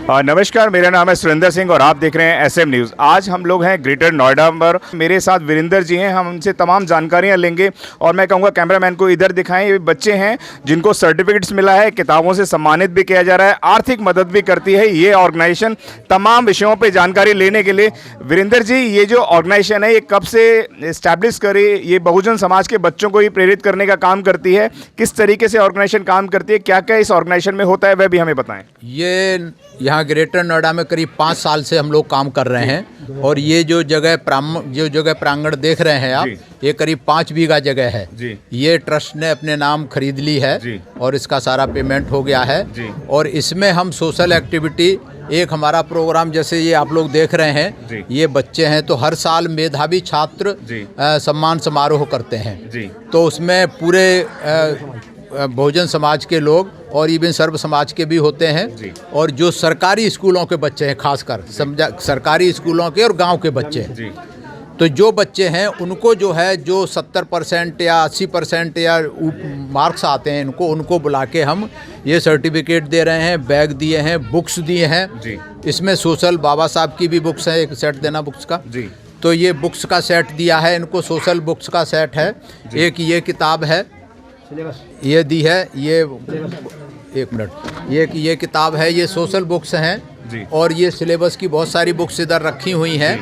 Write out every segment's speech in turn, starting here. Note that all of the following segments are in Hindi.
नमस्कार, मेरा नाम है सुरेंद्र सिंह और आप देख रहे हैं एसएम न्यूज़। आज हम लोग हैं ग्रेटर नोएडा पर। मेरे साथ वीरेंद्र जी हैं, हम उनसे तमाम जानकारियां लेंगे और मैं कहूँगा कैमरामैन को इधर दिखाएं। ये बच्चे हैं जिनको सर्टिफिकेट्स मिला है, किताबों से सम्मानित भी किया जा रहा है, आर्थिक मदद भी करती है ये ऑर्गेनाइजेशन तमाम विषयों पर जानकारी लेने के लिए। वीरेंद्र जी, ये जो ऑर्गेनाइजेशन है ये कब से इस्टेब्लिश करी? ये बहुजन समाज के बच्चों को ही प्रेरित करने का काम करती है। किस तरीके से ऑर्गेनाइजेशन काम करती है, क्या क्या इस ऑर्गेनाइजेशन में होता है, वह भी हमें बताएं। ये यहाँ ग्रेटर नोएडा में करीब 5 साल से हम लोग काम कर रहे हैं और ये जो जगह प्रांगण देख रहे हैं आप, ये करीब 5 बीघा जगह है जी। ये ट्रस्ट ने अपने नाम खरीद ली है जी। और इसका सारा पेमेंट हो गया है जी। और इसमें हम सोशल एक्टिविटी, एक हमारा प्रोग्राम जैसे ये आप लोग देख रहे हैं, ये बच्चे हैं तो हर साल मेधावी छात्र सम्मान समारोह करते हैं जी। तो उसमें पूरे बहुजन समाज के लोग और इवन सर्व समाज के भी होते हैं और जो सरकारी स्कूलों के बच्चे हैं, खासकर सरकारी स्कूलों के और गांव के बच्चे हैं, तो जो बच्चे हैं उनको जो है जो 70% या 80% या मार्क्स आते हैं, उनको बुला के हम ये सर्टिफिकेट दे रहे हैं, बैग दिए हैं, बुक्स दिए हैं। इसमें सोशल बाबा साहब की भी बुक्स है, एक सेट देना बुक्स का जी। तो ये बुक्स का सेट दिया है इनको, सोशल बुक्स का सेट है। एक ये किताब है, ये दी है, ये एक मिनट, ये किताब है, ये सोशल बुक्स हैं और ये सिलेबस की बहुत सारी बुक्स इधर रखी हुई हैं,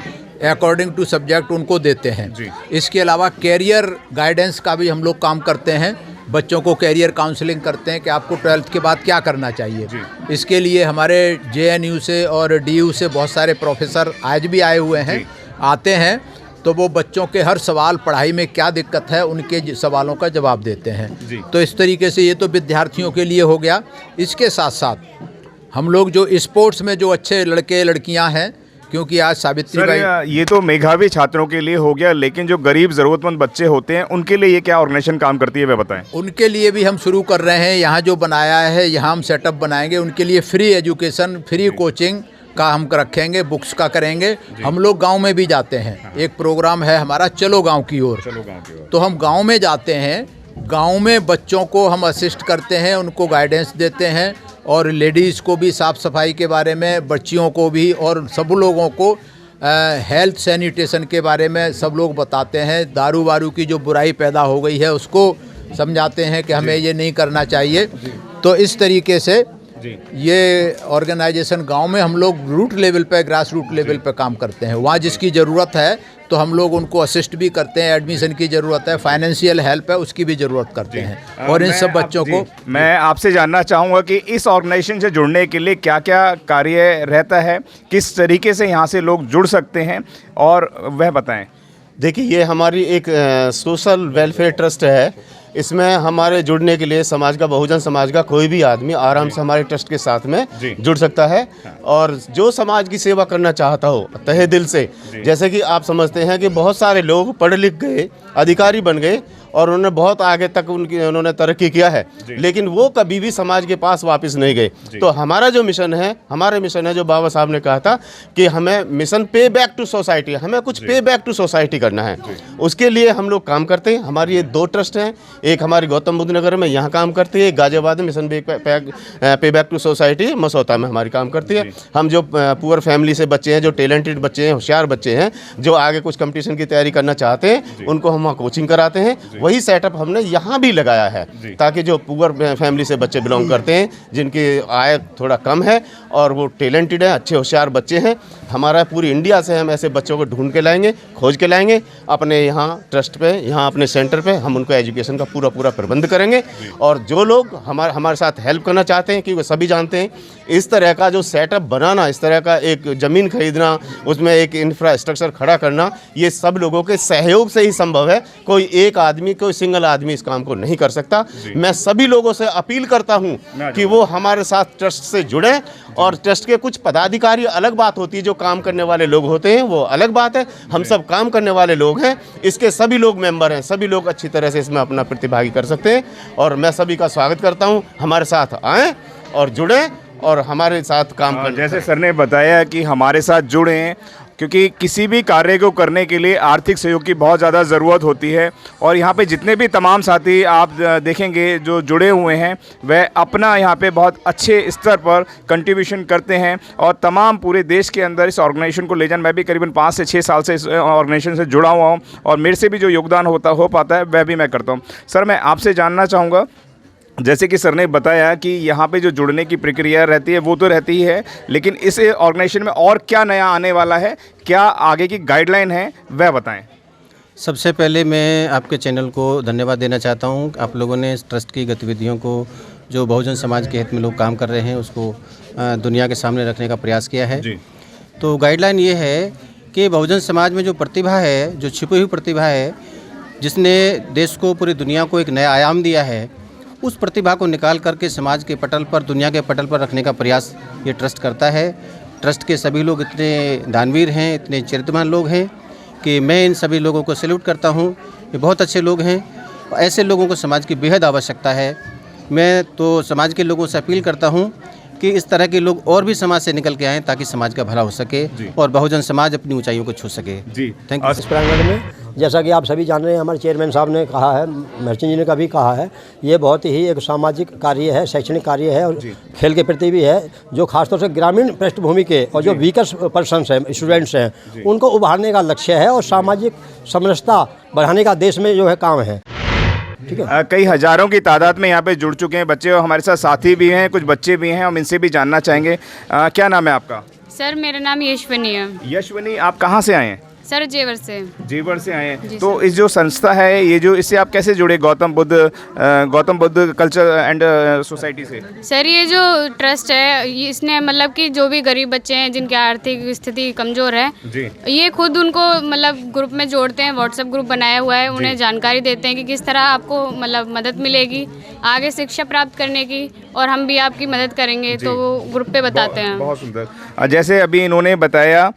अकॉर्डिंग टू सब्जेक्ट उनको देते हैं। इसके अलावा कैरियर गाइडेंस का भी हम लोग काम करते हैं, बच्चों को कैरियर काउंसलिंग करते हैं कि आपको 12th के बाद क्या करना चाहिए। इसके लिए हमारे JNU से और DU से बहुत सारे प्रोफेसर आज भी आए हुए हैं, आते हैं तो वो बच्चों के हर सवाल, पढ़ाई में क्या दिक्कत है, उनके सवालों का जवाब देते हैं। तो इस तरीके से ये तो विद्यार्थियों के लिए हो गया। इसके साथ साथ हम लोग जो स्पोर्ट्स में जो अच्छे लड़के लड़कियां हैं, क्योंकि आज सावित्रीबाई, ये तो मेधावी छात्रों के लिए हो गया, लेकिन जो गरीब ज़रूरतमंद बच्चे होते हैं उनके लिए ये क्या ऑर्गेनाइजेशन काम करती है, वे बताएं। उनके लिए भी हम शुरू कर रहे हैं, यहाँ जो बनाया है यहाँ हम सेटअप बनाएंगे, उनके लिए फ्री एजुकेशन, फ्री कोचिंग का हम रखेंगे, बुक्स का करेंगे। हम लोग गांव में भी जाते हैं, एक प्रोग्राम है हमारा चलो गांव की ओर, तो हम गांव में जाते हैं, गांव में बच्चों को हम असिस्ट करते हैं, उनको गाइडेंस देते हैं और लेडीज़ को भी साफ़ सफाई के बारे में, बच्चियों को भी और सब लोगों को हेल्थ सैनिटेशन के बारे में सब लोग बताते हैं। दारू वारू की जो बुराई पैदा हो गई है उसको समझाते हैं कि हमें ये नहीं करना चाहिए। तो इस तरीके से ये ऑर्गेनाइजेशन गांव में हम लोग रूट लेवल पे, ग्रास रूट लेवल पे काम करते हैं। वहाँ जिसकी ज़रूरत है तो हम लोग उनको असिस्ट भी करते हैं, एडमिशन की ज़रूरत है, फाइनेंशियल हेल्प है, उसकी भी ज़रूरत करते हैं। और इन सब बच्चों को मैं आपसे जानना चाहूँगा कि इस ऑर्गेनाइजेशन से जुड़ने के लिए क्या क्या कार्य रहता है, किस तरीके से यहाँ से लोग जुड़ सकते हैं और वह बताएं। देखिए, ये हमारी एक सोशल वेलफेयर ट्रस्ट है। इसमें हमारे जुड़ने के लिए समाज का, बहुजन समाज का कोई भी आदमी आराम से हमारे ट्रस्ट के साथ में जुड़ सकता है और जो समाज की सेवा करना चाहता हो तहे दिल से, जैसे कि आप समझते हैं कि बहुत सारे लोग पढ़ लिख गए, अधिकारी बन गए और उन्होंने बहुत आगे तक उन्होंने तरक्की किया है, लेकिन वो कभी भी समाज के पास वापस नहीं गए। तो हमारा जो मिशन है, हमारा मिशन है जो बाबा साहब ने कहा था कि हमें मिशन पे बैक टू सोसाइटी, हमें कुछ पे बैक टू सोसाइटी करना है। उसके लिए हम लोग काम करते हैं। हमारी ये 2 ट्रस्ट हैं, एक हमारी गौतम बुद्ध नगर में यहाँ काम करती है, गाजियाबाद में मिशन पे बैक टू सोसाइटी मसौता में हमारी काम करती है। हम जो पुअर फैमिली से बच्चे हैं, जो टैलेंटेड बच्चे हैं, होशियार बच्चे हैं, जो आगे कुछ कंपटीशन की तैयारी करना चाहते हैं, उनको हम कोचिंग कराते हैं। वही सेटअप हमने यहाँ भी लगाया है ताकि जो पुअर फैमिली से बच्चे बिलोंग करते हैं, जिनकी आय थोड़ा कम है और वो टैलेंटेड है, अच्छे होशियार बच्चे हैं, हमारा पूरी इंडिया से हम ऐसे बच्चों को ढूंढ के लाएंगे, खोज के लाएंगे अपने यहाँ ट्रस्ट पे, यहाँ अपने सेंटर पे। हम उनको एजुकेशन का पूरा प्रबंध करेंगे और जो लोग हमारे साथ हेल्प करना चाहते हैं, क्योंकि सभी जानते हैं इस तरह का जो सेटअप बनाना, इस तरह का एक ज़मीन खरीदना, उसमें एक इंफ्रास्ट्रक्चर खड़ा करना, ये सब लोगों के सहयोग से ही संभव है। कोई एक आदमी, कोई सिंगल आदमी इस काम को नहीं कर सकता। मैं सभी लोगों से अपील करता हूँ कि वो हमारे साथ ट्रस्ट से जुड़ें और ट्रस्ट के कुछ पदाधिकारी अलग बात होती है, जो काम करने वाले लोग होते हैं वो अलग बात है। हम सब काम करने वाले लोग हैं, इसके सभी लोग मेंबर हैं, सभी लोग अच्छी तरह से इसमें अपना प्रतिभागी कर सकते हैं और मैं सभी का स्वागत करता हूं। हमारे साथ आएं और जुड़ें और हमारे साथ काम करें। जैसे सर ने बताया कि हमारे साथ जुड़ें, क्योंकि किसी भी कार्य को करने के लिए आर्थिक सहयोग की बहुत ज़्यादा ज़रूरत होती है। और यहाँ पे जितने भी तमाम साथी आप देखेंगे जो जुड़े हुए हैं वह अपना यहाँ पे बहुत अच्छे स्तर पर कंट्रीब्यूशन करते हैं और तमाम पूरे देश के अंदर इस ऑर्गेनाइजेशन को ले जाना। मैं भी करीबन 5 से 6 साल से इस ऑर्गेनाइजेशन से जुड़ा हुआ हूँ और मेरे से भी जो योगदान हो पाता है वह भी मैं करता हूँ। सर, मैं आपसे जानना चाहूँगा, जैसे कि सर ने बताया कि यहाँ पे जो जुड़ने की प्रक्रिया रहती है वो तो रहती ही है, लेकिन इस ऑर्गेनाइजेशन में और क्या नया आने वाला है, क्या आगे की गाइडलाइन है, वह बताएं। सबसे पहले मैं आपके चैनल को धन्यवाद देना चाहता हूँ। आप लोगों ने इस ट्रस्ट की गतिविधियों को, जो बहुजन समाज के हित में लोग काम कर रहे हैं, उसको दुनिया के सामने रखने का प्रयास किया है जी। तो गाइडलाइन ये है कि बहुजन समाज में जो प्रतिभा है, जो छिपी हुई प्रतिभा है, जिसने देश को, पूरी दुनिया को एक नया आयाम दिया है, उस प्रतिभा को निकाल करके समाज के पटल पर, दुनिया के पटल पर रखने का प्रयास ये ट्रस्ट करता है। ट्रस्ट के सभी लोग इतने दानवीर हैं, इतने चरित्रवान लोग हैं कि मैं इन सभी लोगों को सैल्यूट करता हूँ। ये बहुत अच्छे लोग हैं। ऐसे लोगों को समाज की बेहद आवश्यकता है। मैं तो समाज के लोगों से अपील करता हूँ कि इस तरह के लोग और भी समाज से निकल के आएँ ताकि समाज का भला हो सके और बहुजन समाज अपनी ऊंचाइयों को छू सके जी। Thank you. इस प्रांगण में जैसा कि आप सभी जान रहे हैं, हमारे चेयरमैन साहब ने कहा है, महर्षि जी ने कभी कहा है, ये बहुत ही एक सामाजिक कार्य है, शैक्षणिक कार्य है और खेल के प्रति भी है, जो खासतौर से ग्रामीण पृष्ठभूमि के और जो वीकर पर्सन्स हैं, स्टूडेंट्स हैं, उनको उभारने का लक्ष्य है और सामाजिक समरसता बढ़ाने का देश में जो है काम है। ठीक है। कई हज़ारों की तादाद में यहाँ पे जुड़ चुके हैं बच्चे और हमारे साथ साथी भी हैं, कुछ बच्चे भी हैं, हम इनसे भी जानना चाहेंगे। क्या नाम है आपका? सर, मेरा नाम यशवनी है। यशवनी, आप कहाँ से आए हैं? सर, जेवर से। जेवर से आए हैं। तो इस जो संस्था है, ये जो, इससे आप कैसे जुड़े Gautam Buddha culture and society से? सर, ये जो ट्रस्ट है, इसने मतलब कि जो भी गरीब बच्चे हैं जिनकी आर्थिक स्थिति कमज़ोर है जी, ये खुद उनको मतलब ग्रुप में जोड़ते हैं। व्हाट्सएप ग्रुप बनाया हुआ है, उन्हें जानकारी देते हैं कि किस तरह आपको मतलब मदद मिलेगी आगे शिक्षा प्राप्त करने की, और हम भी आपकी मदद करेंगे, तो वो ग्रुप पे बताते हैं। बहुत सुंदर। जैसे अभी इन्होंने बताया,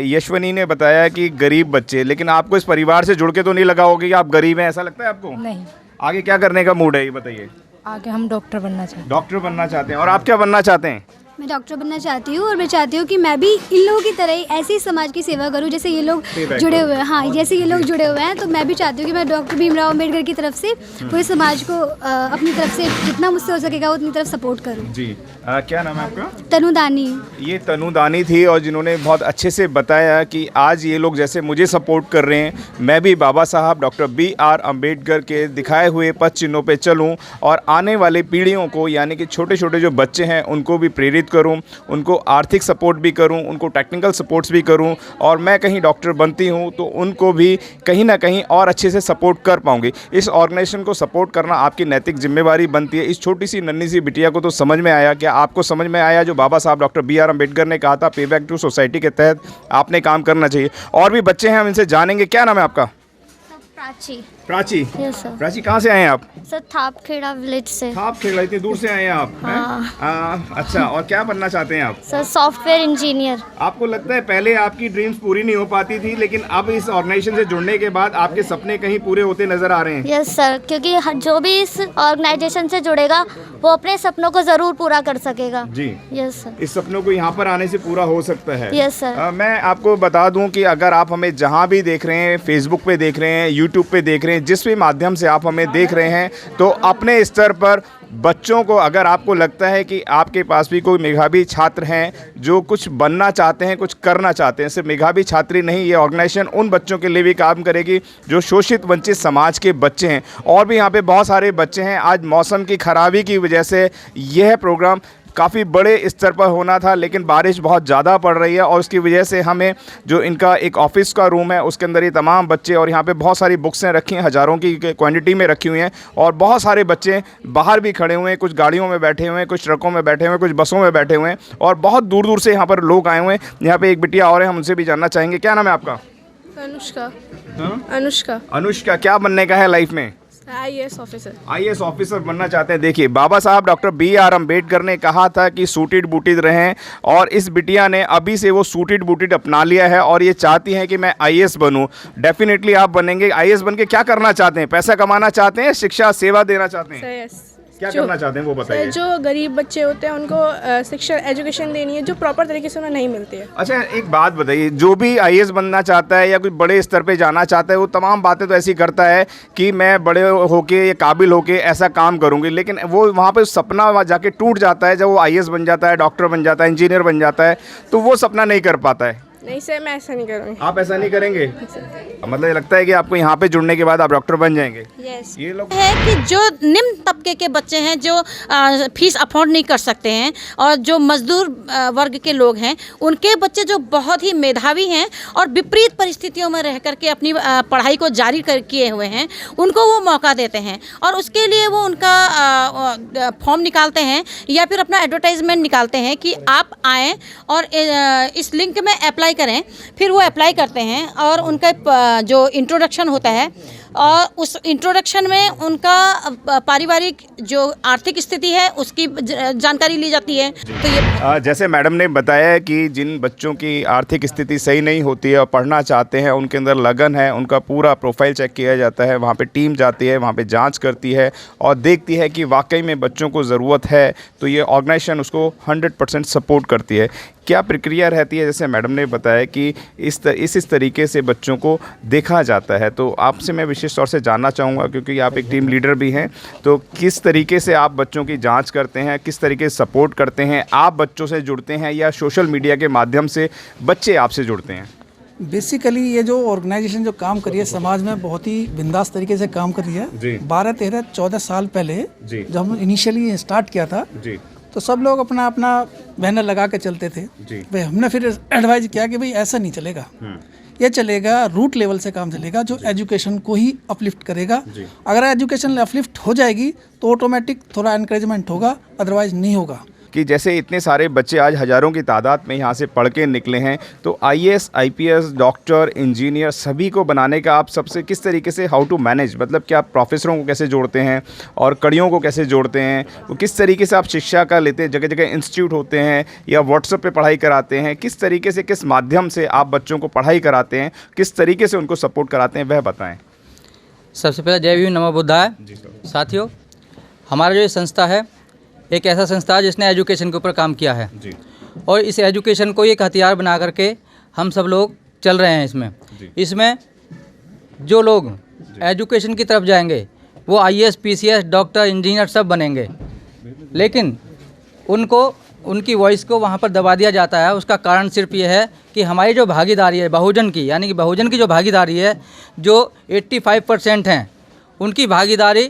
यशवनी ने बताया कि गरीब बच्चे, लेकिन आपको इस परिवार से जुड़ के तो नहीं लगा होगा कि आप गरीब हैं, ऐसा लगता है आपको? नहीं। आगे क्या करने का मूड है, ये बताइए। आगे हम डॉक्टर बनना चाहते हैं। डॉक्टर बनना चाहते हैं। और आप क्या बनना चाहते हैं? मैं डॉक्टर बनना चाहती हूँ और मैं चाहती हूँ कि मैं भी इन लोगों की तरह ही ऐसी समाज की सेवा करूँ जैसे ये लोग जुड़े हुए हैं। हाँ, जैसे ये लोग जुड़े हुए हैं, तो मैं भी चाहती हूँ कि मैं डॉक्टर भीमराव अम्बेडकर की तरफ से पूरे समाज को अपनी तरफ से जितना मुझसे हो सकेगा उतनी तरफ सपोर्ट करूँ जी। क्या नाम है आपका? तनुदानी। ये तनुदानी थी और जिन्होंने बहुत अच्छे से बताया कि आज ये लोग जैसे मुझे सपोर्ट कर रहे हैं, मैं भी बाबा साहब डॉक्टर BR अम्बेडकर के दिखाए हुए पथ चिन्हों पे चलूं और आने वाले पीढ़ियों को, यानी कि छोटे छोटे जो बच्चे हैं उनको भी प्रेरित करूं, उनको आर्थिक सपोर्ट भी करूं, उनको टेक्निकल सपोर्ट्स भी करूं, और मैं कहीं डॉक्टर बनती हूं तो उनको भी कहीं ना कहीं और अच्छे से सपोर्ट कर पाऊंगी। इस ऑर्गेनाइजेशन को सपोर्ट करना आपकी नैतिक जिम्मेवारी बनती है। इस छोटी सी नन्ही सी बिटिया को तो समझ में आया, क्या आपको समझ में आया जो बाबा साहब डॉक्टर BR अम्बेडकर ने कहा था, पे बैक टू सोसाइटी के तहत आपने काम करना चाहिए। और भी बच्चे हैं, हम इनसे जानेंगे। क्या नाम है आपका? प्राची। प्राची। Yes sir. प्राची, कहाँ से आए हैं आप? सर, थापखेड़ा विलेज से। थापखेड़ा, इतनी दूर से आए हैं आप? हाँ। अच्छा, और क्या बनना चाहते हैं आप? Sir, software engineer. आपको लगता है पहले आपकी ड्रीम्स पूरी नहीं हो पाती थी, लेकिन अब इस ऑर्गेनाइजेशन से जुड़ने के बाद आपके सपने कहीं पूरे होते नजर आ रहे हैं? यस सर, क्योंकि जो भी इस ऑर्गेनाइजेशन से जुड़ेगा वो अपने सपनों को जरूर पूरा कर सकेगा जी। यस सर, इस सपनों को यहाँ पर आने से पूरा हो सकता है। Yes sir. मैं आपको बता दूं कि अगर आप हमें जहाँ भी देख रहे हैं, फेसबुक पे देख रहे हैं, यूट्यूब पे देख रहे हैं, जिस भी माध्यम से आप हमें देख रहे हैं, तो अपने स्तर पर बच्चों को, अगर आपको लगता है कि आपके पास भी कोई मेधावी छात्र हैं जो कुछ बनना चाहते हैं, कुछ करना चाहते हैं, सिर्फ मेधावी छात्र ही नहीं, ये ऑर्गेनाइजेशन उन बच्चों के लिए भी काम करेगी जो शोषित वंचित समाज के बच्चे हैं। और भी यहाँ पे बहुत सारे बच्चे हैं। आज मौसम की खराबी की वजह से यह प्रोग्राम काफ़ी बड़े स्तर पर होना था, लेकिन बारिश बहुत ज़्यादा पड़ रही है और उसकी वजह से हमें जो इनका एक ऑफिस का रूम है उसके अंदर ये तमाम बच्चे, और यहाँ पे बहुत सारी बुक्सें रखी हैं, हज़ारों की क्वांटिटी में रखी हुई हैं, और बहुत सारे बच्चे बाहर भी खड़े हुए हैं, कुछ गाड़ियों में बैठे हुए हैं, कुछ ट्रकों में बैठे हुए हैं, कुछ बसों में बैठे हुए हैं, और बहुत दूर दूर से यहाँ पर लोग आए हुए हैं। यहाँ पर एक बिटिया और है, हम उनसे भी जानना चाहेंगे। क्या नाम है आपका? अनुष्का। अनुष्का। अनुष्का, क्या बनने का है लाइफ में? IAS officer. IAS ऑफिसर बनना चाहते हैं। देखिए, बाबा साहब डॉक्टर BR अम्बेडकर ने कहा था कि सूटेड बूटेड रहें, और इस बिटिया ने अभी से वो सूटेड बूटेड अपना लिया है और ये चाहती हैं कि मैं IAS बनूं। डेफिनेटली आप बनेंगे। IAS बन के क्या करना चाहते हैं? पैसा कमाना चाहते हैं, शिक्षा सेवा देना चाहते हैं? क्या करना चाहते हैं वो बताइए। जो गरीब बच्चे होते हैं उनको शिक्षा एजुकेशन देनी है जो प्रॉपर तरीके से उन्हें नहीं मिलती है। अच्छा एक बात बताइए, जो भी आईएएस बनना चाहता है या कोई बड़े स्तर पे जाना चाहता है वो तमाम बातें तो ऐसी करता है कि मैं बड़े होके या काबिल होके ऐसा काम करूँगी, लेकिन वो वहाँ पे सपना वहाँ जाके टूट जाता है। जब वो आईएएस बन जाता है, डॉक्टर बन जाता है, इंजीनियर बन जाता है, तो वो सपना नहीं कर पाता है। नहीं सर, मैं ऐसा नहीं करूँगी। आप ऐसा नहीं करेंगे? मतलब ये लगता है कि आपको यहाँ पे जुड़ने के बाद आप डॉक्टर बन जाएंगे? यस। ये लोग है कि जो निम्न तबके के बच्चे हैं जो फीस अफोर्ड नहीं कर सकते हैं और जो मजदूर वर्ग के लोग हैं, उनके बच्चे जो बहुत ही मेधावी हैं और विपरीत परिस्थितियों में रह करके अपनी पढ़ाई को जारी किए हुए हैं, उनको वो मौका देते हैं और उसके लिए वो उनका फॉर्म निकालते हैं या फिर अपना एडवर्टाइजमेंट निकालते हैं कि आप आएँ और इस लिंक में अप्लाई करें। फिर वो अप्लाई करते हैं और उनका जो इंट्रोडक्शन होता है और उस इंट्रोडक्शन में उनका पारिवारिक जो आर्थिक स्थिति है उसकी जानकारी ली जाती है। तो ये जैसे मैडम ने बताया कि जिन बच्चों की आर्थिक स्थिति सही नहीं होती है और पढ़ना चाहते हैं, उनके अंदर लगन है, उनका पूरा प्रोफाइल चेक किया जाता है, वहाँ पे टीम जाती है, वहाँ पे जांच करती है और देखती है कि वाकई में बच्चों को ज़रूरत है, तो ये ऑर्गेनाइजेशन उसको 100% सपोर्ट करती है। क्या प्रक्रिया रहती है? जैसे मैडम ने बताया कि इस तरीके से बच्चों को देखा जाता है, तो आपसे मैं विशेष तौर से जानना चाहूँगा क्योंकि आप एक टीम लीडर भी हैं, तो किस तरीके से आप बच्चों की जांच करते हैं, किस तरीके से सपोर्ट करते हैं? आप बच्चों से जुड़ते हैं या सोशल मीडिया के माध्यम से बच्चे आपसे जुड़ते हैं? बेसिकली ये जो ऑर्गेनाइजेशन जो काम कर रही है समाज में बहुत ही बिंदास तरीके से काम कर रही है। 12, 13, 14 साल पहले जब हम इनिशियली स्टार्ट किया था तो सब लोग अपना अपना बैनर लगा के चलते थे। भाई हमने फिर एडवाइज किया कि भाई ऐसा नहीं चलेगा, ये चलेगा रूट लेवल से काम चलेगा जो एजुकेशन को ही अपलिफ्ट करेगा। अगर एजुकेशन अपलिफ्ट हो जाएगी तो ऑटोमेटिक थोड़ा एनकरेजमेंट होगा, अदरवाइज नहीं होगा। कि जैसे इतने सारे बच्चे आज हज़ारों की तादाद में यहाँ से पढ़ के निकले हैं, तो आईएएस, आईपीएस, डॉक्टर, इंजीनियर सभी को बनाने का आप सबसे किस तरीके से हाउ टू मैनेज, मतलब कि आप प्रोफेसरों को कैसे जोड़ते हैं और कड़ियों को कैसे जोड़ते हैं, वो किस तरीके से आप शिक्षा का लेते हैं? जगह जगह इंस्टीट्यूट होते हैं या व्हाट्सएप पे पढ़ाई कराते हैं, किस तरीके से, किस माध्यम से आप बच्चों को पढ़ाई कराते हैं, किस तरीके से उनको सपोर्ट कराते हैं, वह बताएँ। सबसे पहले जय भीम नमो बुद्धाय। साथियों, हमारा जो ये संस्था है एक ऐसा संस्था है जिसने एजुकेशन के ऊपर काम किया है और इस एजुकेशन को एक हथियार बना करके हम सब लोग चल रहे हैं। इसमें जो लोग एजुकेशन की तरफ जाएंगे वो आईएएस, पीसीएस, डॉक्टर, इंजीनियर सब बनेंगे, लेकिन उनकी वॉइस को वहाँ पर दबा दिया जाता है। उसका कारण सिर्फ ये है कि हमारी जो भागीदारी है बहुजन की, यानी कि बहुजन की जो भागीदारी है जो 85% हैं, उनकी भागीदारी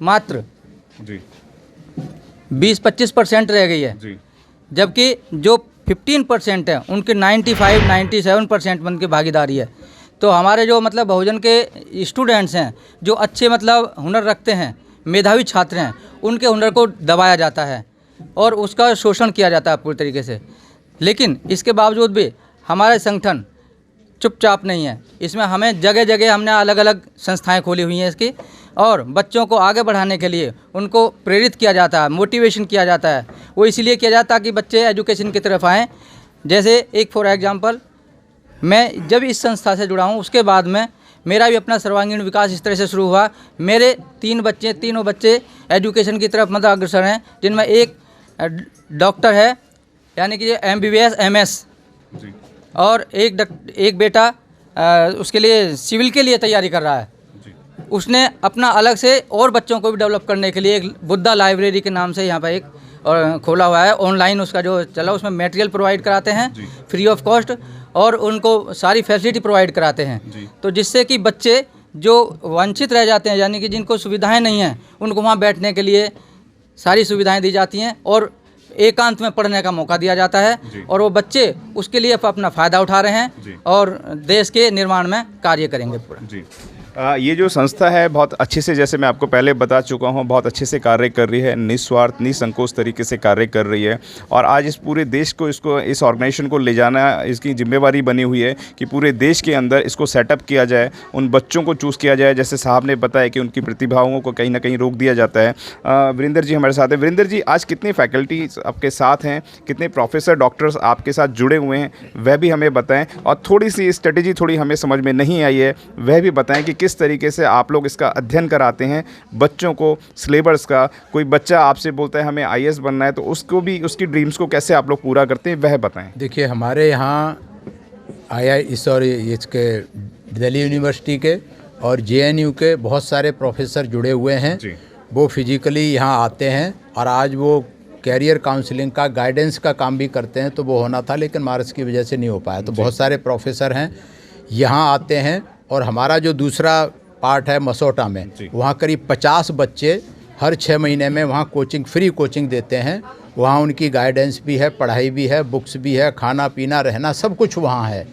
मात्र 20-25% रह गई है, जबकि जो 15% है उनके 95-97% मन की भागीदारी है। तो हमारे जो मतलब बहुजन के स्टूडेंट्स हैं जो अच्छे मतलब हुनर रखते हैं, मेधावी छात्र हैं, उनके हुनर को दबाया जाता है और उसका शोषण किया जाता है पूरी तरीके से। लेकिन इसके बावजूद भी हमारे संगठन चुपचाप नहीं है। इसमें हमें जगह जगह हमने अलग अलग संस्थाएं खोली हुई हैं इसकी, और बच्चों को आगे बढ़ाने के लिए उनको प्रेरित किया जाता है, मोटिवेशन किया जाता है। वो इसलिए किया जाता है कि बच्चे एजुकेशन की तरफ आएँ। जैसे एक फॉर एग्जांपल, मैं जब इस संस्था से जुड़ा हूँ उसके बाद में मेरा भी अपना सर्वांगीण विकास इस तरह से शुरू हुआ। मेरे तीनों बच्चे एजुकेशन की तरफ मतलब अग्रसर हैं, जिनमें एक डॉक्टर है यानी कि MBBS MS, और एक बेटा उसके लिए सिविल के लिए तैयारी कर रहा है। उसने अपना अलग से और बच्चों को भी डेवलप करने के लिए एक बुद्धा लाइब्रेरी के नाम से यहाँ पर एक और खोला हुआ है। ऑनलाइन उसका जो चला, उसमें मटेरियल प्रोवाइड कराते हैं फ्री ऑफ कॉस्ट और उनको सारी फैसिलिटी प्रोवाइड कराते हैं। तो जिससे कि बच्चे जो वंचित रह जाते हैं, यानी कि जिनको सुविधाएं नहीं हैं, उनको वहाँ बैठने के लिए सारी सुविधाएं दी जाती हैं और एकांत में पढ़ने का मौका दिया जाता है, और वो बच्चे उसके लिए अपना फ़ायदा उठा रहे हैं और देश के निर्माण में कार्य करेंगे पूरा। ये जो संस्था है बहुत अच्छे से, जैसे मैं आपको पहले बता चुका हूँ, बहुत अच्छे से कार्य कर रही है, निस्वार्थ निसंकोच तरीके से कार्य कर रही है। और आज इस पूरे देश को इस ऑर्गेनाइजेशन को ले जाना इसकी जिम्मेवारी बनी हुई है कि पूरे देश के अंदर इसको सेटअप किया जाए, उन बच्चों को चूज़ किया जाए। जैसे साहब ने बताया कि उनकी प्रतिभाओं को कहीं ना कहीं रोक दिया जाता है। वीरेंद्र जी हमारे साथ हैं। वीरेंद्र जी, आज कितनी फैकल्टी आपके साथ हैं, कितने प्रोफेसर डॉक्टर्स आपके साथ जुड़े हुए हैं, वह भी हमें बताएँ। और थोड़ी सी स्ट्रेटेजी थोड़ी हमें समझ में नहीं आई है, वह भी बताएँ कि किस किस तरीके से आप लोग इसका अध्ययन कराते हैं बच्चों को, सिलेबस का। कोई बच्चा आपसे बोलता है हमें IAS बनना है, तो उसको भी उसकी ड्रीम्स को कैसे आप लोग पूरा करते हैं, वह बताएं। देखिए, हमारे यहाँ इसके दिल्ली यूनिवर्सिटी के और JNU के बहुत सारे प्रोफेसर जुड़े हुए हैं। वो फिजिकली यहाँ आते हैं और आज वो कैरियर काउंसलिंग का, गाइडेंस का काम भी करते हैं। तो वो होना था, लेकिन मार्च की वजह से नहीं हो पाया। तो बहुत सारे प्रोफेसर हैं यहाँ आते हैं। और हमारा जो दूसरा पार्ट है मसौटा में, वहाँ करीब 50 बच्चे हर 6 महीने में वहाँ कोचिंग, फ्री कोचिंग देते हैं। वहाँ उनकी गाइडेंस भी है, पढ़ाई भी है, बुक्स भी है, खाना पीना रहना सब कुछ वहाँ है।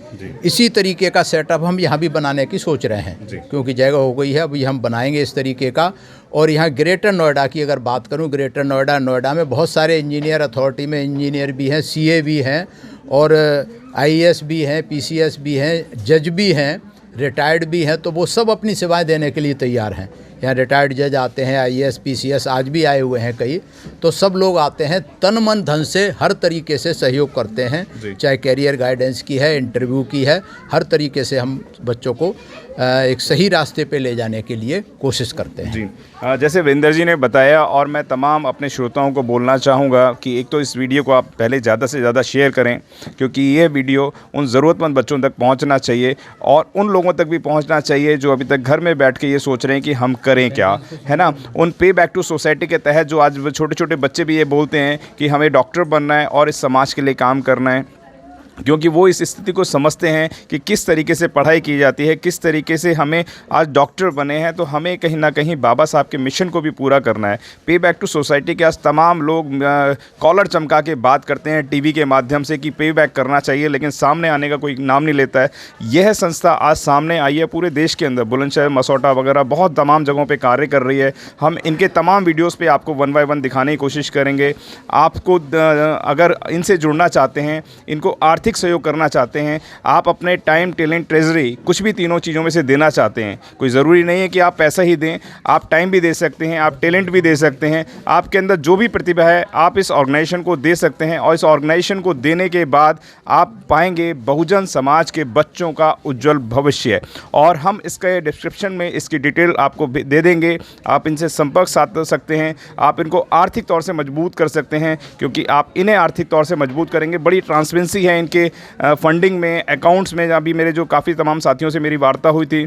इसी तरीके का सेटअप हम यहाँ भी बनाने की सोच रहे हैं, क्योंकि जगह हो गई है, अभी हम बनाएंगे इस तरीके का। और यहाँ ग्रेटर नोएडा की अगर बात करूँ, ग्रेटर नोएडा में बहुत सारे इंजीनियर, अथॉरिटी में इंजीनियर भी हैं, CA भी हैं, और IAS भी हैं, PCS भी हैं, जज भी हैं, रिटायर्ड भी हैं। तो वो सब अपनी सेवाएं देने के लिए तैयार हैं। यहाँ रिटायर्ड जज आते हैं, IAS PCS आज भी आए हुए हैं कई। तो सब लोग आते हैं, तन मन धन से हर तरीके से सहयोग करते हैं, चाहे कैरियर गाइडेंस की है, इंटरव्यू की है, हर तरीके से हम बच्चों को एक सही रास्ते पे ले जाने के लिए कोशिश करते हैं। जी, जैसे वीरेंद्र जी ने बताया, और मैं तमाम अपने श्रोताओं को बोलना चाहूँगा कि एक तो इस वीडियो को आप पहले ज़्यादा से ज़्यादा शेयर करें, क्योंकि ये वीडियो उन ज़रूरतमंद बच्चों तक पहुँचना चाहिए और उन लोगों तक भी पहुँचना चाहिए जो अभी तक घर में बैठ के ये सोच रहे हैं कि हम करें क्या, है ना। उन पे बैक टू सोसाइटी के तहत जो आज छोटे छोटे बच्चे भी ये बोलते हैं कि हमें डॉक्टर बनना है और इस समाज के लिए काम करना है, क्योंकि वो इस स्थिति को समझते हैं कि किस तरीके से पढ़ाई की जाती है, किस तरीके से हमें आज डॉक्टर बने हैं, तो हमें कहीं ना कहीं बाबा साहब के मिशन को भी पूरा करना है। पे बैक टू सोसाइटी के आज तमाम लोग कॉलर चमका के बात करते हैं टीवी के माध्यम से कि पे बैक करना चाहिए, लेकिन सामने आने का कोई नाम नहीं लेता है। यह संस्था आज सामने आई है, पूरे देश के अंदर बुलंदशहर, मसौटा वगैरह बहुत तमाम जगहों पर कार्य कर रही है। हम इनके तमाम वीडियोज़ पर आपको 1 बाय 1 दिखाने की कोशिश करेंगे। आपको अगर इनसे जुड़ना चाहते हैं, इनको आर्थिक सहयोग करना चाहते हैं, आप अपने टाइम, टैलेंट, ट्रेजरी, कुछ भी तीनों चीज़ों में से देना चाहते हैं, कोई ज़रूरी नहीं है कि आप पैसा ही दें, आप टाइम भी दे सकते हैं, आप टैलेंट भी दे सकते हैं, आपके अंदर जो भी प्रतिभा है आप इस ऑर्गेनाइजेशन को दे सकते हैं। और इस ऑर्गेनाइजेशन को देने के बाद आप पाएंगे बहुजन समाज के बच्चों का उज्जवल भविष्य। और हम इसके डिस्क्रिप्शन में इसकी डिटेल आपको दे देंगे, आप इनसे संपर्क साध सकते हैं, आप इनको आर्थिक तौर से मजबूत कर सकते हैं, क्योंकि आप इन्हें आर्थिक तौर से मजबूत करेंगे। बड़ी ट्रांसपेरेंसी है इनके फंडिंग में, अकाउंट्स में। अभी मेरे जो काफ़ी तमाम साथियों से मेरी वार्ता हुई थी,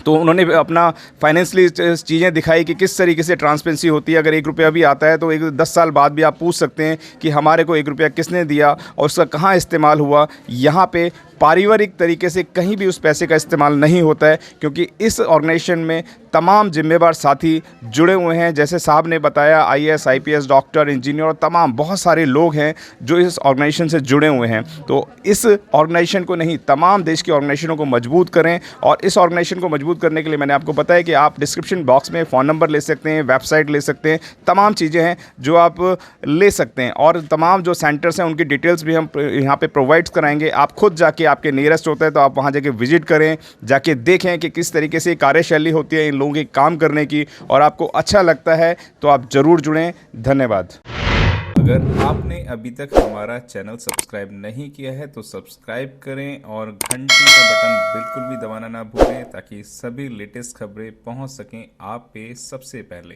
तो उन्होंने अपना फाइनेंशियली चीज़ें दिखाई कि किस तरीके से ट्रांसपेरेंसी होती है। अगर 1 रुपया भी आता है तो 10 साल बाद भी आप पूछ सकते हैं कि हमारे को 1 रुपया किसने दिया और उसका कहाँ इस्तेमाल हुआ। यहाँ पे पारिवारिक तरीके से कहीं भी उस पैसे का इस्तेमाल नहीं होता है, क्योंकि इस ऑर्गेनाइजेशन में तमाम जिम्मेदार साथी जुड़े हुए हैं। जैसे साहब ने बताया, IAS IPS, डॉक्टर, इंजीनियर और तमाम बहुत सारे लोग हैं जो इस ऑर्गेनाइजेशन से जुड़े हुए हैं। तो इस ऑर्गेनाइजेशन को नहीं, तमाम देश की ऑर्गेनाइजेशनों को मजबूत करें। और इस ऑर्गेनाइजेशन को मजबूत करने के लिए मैंने आपको बताया कि आप डिस्क्रिप्शन बॉक्स में फ़ोन नंबर ले सकते हैं, वेबसाइट ले सकते हैं, तमाम चीज़ें हैं जो आप ले सकते हैं। और तमाम जो सेंटर्स हैं उनकी डिटेल्स भी हम यहाँ पर प्रोवाइड कराएंगे। आप खुद जाके, आपके नियरेस्ट होता है तो आप वहाँ जाके विजिट करें, जाके देखें कि किस तरीके से कार्यशैली होती है इन लोगों के काम करने की, और आपको अच्छा लगता है तो आप ज़रूर जुड़ें। धन्यवाद। अगर आपने अभी तक हमारा चैनल सब्सक्राइब नहीं किया है तो सब्सक्राइब करें और घंटी का बटन बिल्कुल भी दबाना ना भूलें, ताकि सभी लेटेस्ट खबरें पहुंच सकें आप पे सबसे पहले।